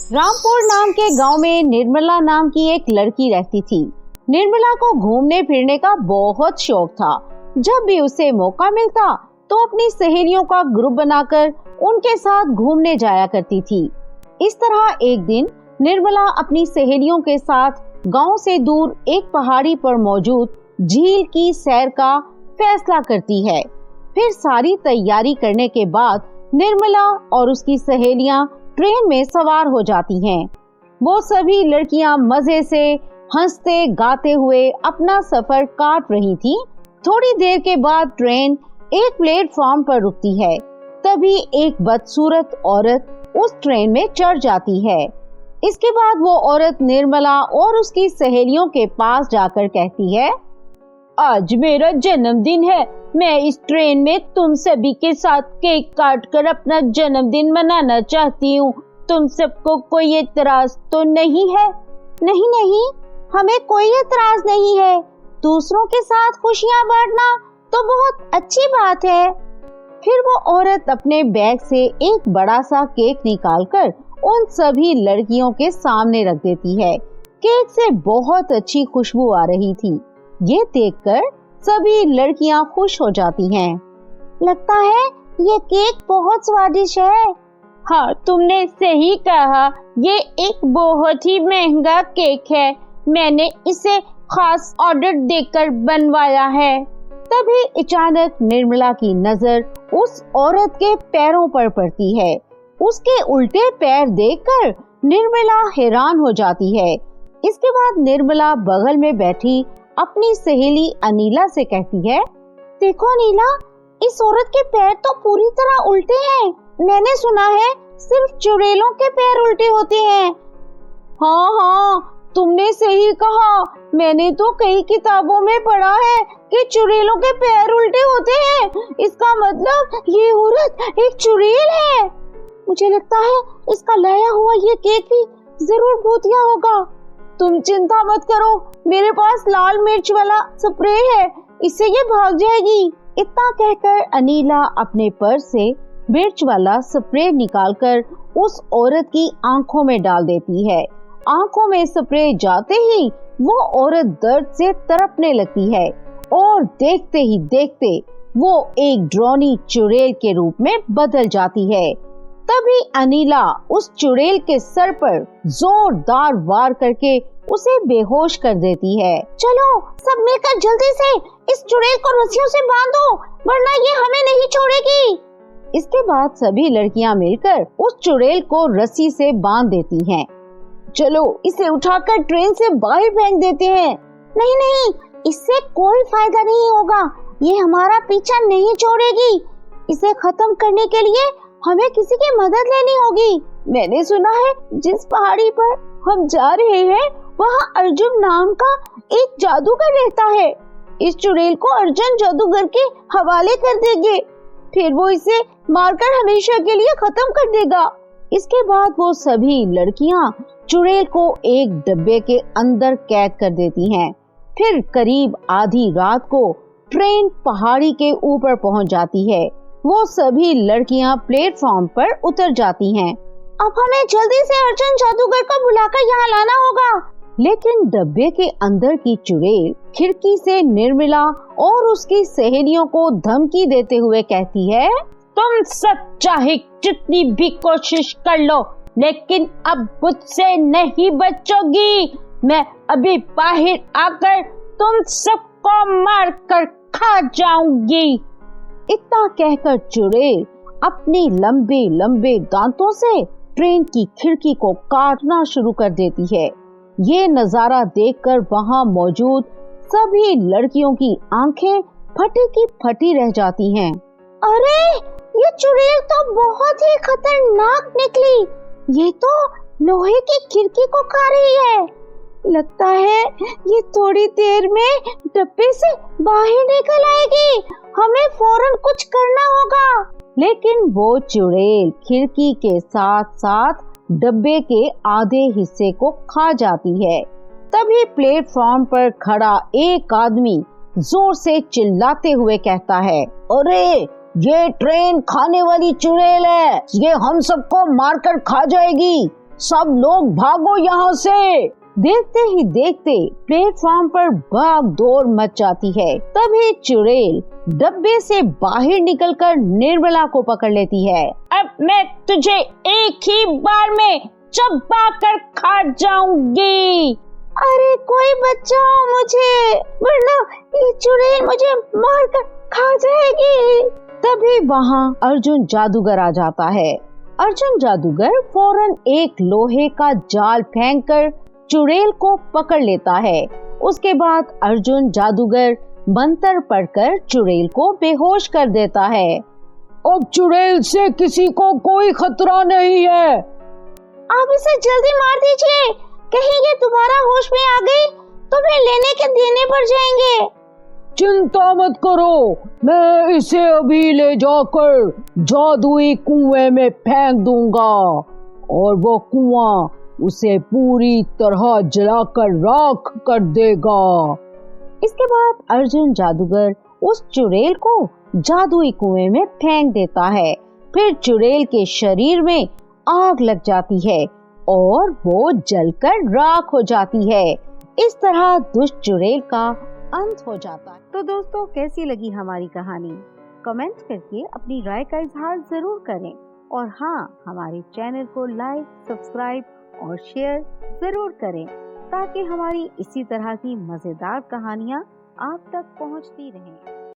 रामपुर नाम के गांव में निर्मला नाम की एक लड़की रहती थी। निर्मला को घूमने फिरने का बहुत शौक था। जब भी उसे मौका मिलता तो अपनी सहेलियों का ग्रुप बनाकर उनके साथ घूमने जाया करती थी। इस तरह एक दिन निर्मला अपनी सहेलियों के साथ गांव से दूर एक पहाड़ी पर मौजूद झील की सैर का फैसला करती है। फिर सारी तैयारी करने के बाद निर्मला और उसकी सहेलियां ट्रेन में सवार हो जाती हैं। वो सभी लड़कियां मजे से हंसते गाते हुए अपना सफर काट रही थी। थोड़ी देर के बाद ट्रेन एक प्लेटफॉर्म पर रुकती है। तभी एक बदसूरत औरत उस ट्रेन में चढ़ जाती है। इसके बाद वो औरत निर्मला और उसकी सहेलियों के पास जाकर कहती है, आज मेरा जन्मदिन है। मैं इस ट्रेन में तुम सभी के साथ केक काट कर अपना जन्मदिन मनाना चाहती हूँ। तुम सबको कोई एतराज तो नहीं है? नहीं नहीं, हमें कोई एतराज नहीं है। दूसरों के साथ खुशियाँ बांटना तो बहुत अच्छी बात है। फिर वो औरत अपने बैग से एक बड़ा सा केक निकालकर उन सभी लड़कियों के सामने रख देती है। केक से बहुत अच्छी खुशबू आ रही थी। ये देखकर सभी लड़कियां खुश हो जाती हैं। लगता है ये केक बहुत स्वादिष्ट है। हाँ, तुमने सही कहा। ये एक बहुत ही महंगा केक है। मैंने इसे खास ऑर्डर देकर बनवाया है। तभी अचानक निर्मला की नजर उस औरत के पैरों पर पड़ती है। उसके उल्टे पैर देखकर निर्मला हैरान हो जाती है। इसके बाद निर्मला बगल में बैठी अपनी सहेली अनीला से कहती है, देखो अनीला, इस औरत के पैर तो पूरी तरह उल्टे हैं। मैंने सुना है सिर्फ चुड़ैलों के पैर उल्टे होते हैं। हाँ हाँ, तुमने सही कहा। मैंने तो कई किताबों में पढ़ा है कि चुड़ैलों के पैर उल्टे होते हैं। इसका मतलब ये औरत एक चुड़ैल है। मुझे लगता है इसका लाया हुआ ये केक भी जरूर भूतिया होगा। तुम चिंता मत करो, मेरे पास लाल मिर्च वाला स्प्रे है, इससे ये भाग जाएगी। इतना कहकर अनीला अपने पर्स से मिर्च वाला स्प्रे निकालकर उस औरत की आंखों में डाल देती है। आंखों में स्प्रे जाते ही वो औरत दर्द से तड़पने लगती है और देखते ही देखते वो एक डरावनी चुड़ैल के रूप में बदल जाती है। तभी अनीला उस चुड़ैल के सर पर जोरदार वार करके उसे बेहोश कर देती है। चलो सब मिलकर जल्दी से इस चुड़ैल को रस्सियों से बांधो, वरना ये हमें नहीं छोड़ेगी। इसके बाद सभी लड़कियां मिलकर उस चुड़ैल को रस्सी से बांध देती हैं। चलो इसे उठाकर ट्रेन से बाहर फेंक देते हैं। नहीं नहीं, इससे कोई फायदा नहीं होगा। ये हमारा पीछा नहीं छोड़ेगी। इसे खत्म करने के लिए हमें किसी की मदद लेनी होगी। मैंने सुना है जिस पहाड़ी पर हम जा रहे हैं वहाँ अर्जुन नाम का एक जादूगर रहता है। इस चुड़ैल को अर्जुन जादूगर के हवाले कर देंगे, फिर वो इसे मारकर हमेशा के लिए खत्म कर देगा। इसके बाद वो सभी लड़कियां चुड़ैल को एक डब्बे के अंदर कैद कर देती हैं। फिर करीब आधी रात को ट्रेन पहाड़ी के ऊपर पहुंच जाती है। वो सभी लड़कियां प्लेटफॉर्म पर उतर जाती हैं। अब हमें जल्दी से अर्जुन जादूगर को बुलाकर यहाँ लाना होगा। लेकिन डब्बे के अंदर की चुड़ैल खिड़की से निर्मला और उसकी सहेलियों को धमकी देते हुए कहती है, तुम सब चाहे जितनी भी कोशिश कर लो, लेकिन अब मुझसे नहीं बचोगी। मैं अभी बाहर आकर तुम सबको मार कर खा जाऊंगी। इतना कहकर चुड़ैल अपनी लंबे लंबे दांतों से ट्रेन की खिड़की को काटना शुरू कर देती है। ये नजारा देखकर वहां मौजूद सभी लड़कियों की आंखें फटी की फटी रह जाती हैं। अरे ये चुड़ैल तो बहुत ही खतरनाक निकली। ये तो लोहे की खिड़की को खा रही है। लगता है ये थोड़ी देर में डब्बे से बाहर निकल आएगी। हमें फौरन कुछ करना होगा। लेकिन वो चुड़ैल खिड़की के साथ साथ डब्बे के आधे हिस्से को खा जाती है। तभी प्लेटफॉर्म पर खड़ा एक आदमी जोर से चिल्लाते हुए कहता है, अरे ये ट्रेन खाने वाली चुड़ैल है, ये हम सबको मारकर खा जाएगी। सब लोग भागो यहाँ से। देखते ही देखते प्लेटफॉर्म पर भाग दौड़ मच जाती है। तभी चुड़ैल डब्बे से बाहर निकलकर निर्मला को पकड़ लेती है। अब मैं तुझे एक ही बार में चबा कर खा जाऊंगी। अरे कोई बचाओ मुझे, वरना ये चुड़ैल मुझे मार कर खा जाएगी। तभी वहाँ अर्जुन जादूगर आ जाता है। अर्जुन जादूगर फौरन एक लोहे का जाल फेंककर चुड़ैल को पकड़ लेता है। उसके बाद अर्जुन जादूगर मंत्र पढ़कर चुड़ैल को बेहोश कर देता है। अब चुड़ैल से किसी को कोई खतरा नहीं है। आप इसे जल्दी मार दीजिए, कहीं ये दोबारा होश में आ गई तो फिर लेने के देने पड़ जाएंगे। चिंता मत करो, मैं इसे अभी ले जाकर जादुई कुएं में फेंक दूंगा और वो कुआं उसे पूरी तरह जलाकर राख कर देगा। इसके बाद अर्जुन जादूगर उस चुड़ैल को जादुई कुएं में फेंक देता है। फिर चुड़ैल के शरीर में आग लग जाती है और वो जलकर राख हो जाती है। इस तरह दुष्ट चुड़ैल का अंत हो जाता है। तो दोस्तों, कैसी लगी हमारी कहानी? कमेंट करके अपनी राय का इजहार जरूर करें और हाँ, हमारे चैनल को लाइक, सब्सक्राइब और शेयर जरूर करें ताकि हमारी इसी तरह की मजेदार कहानियाँ आप तक पहुँचती रहें।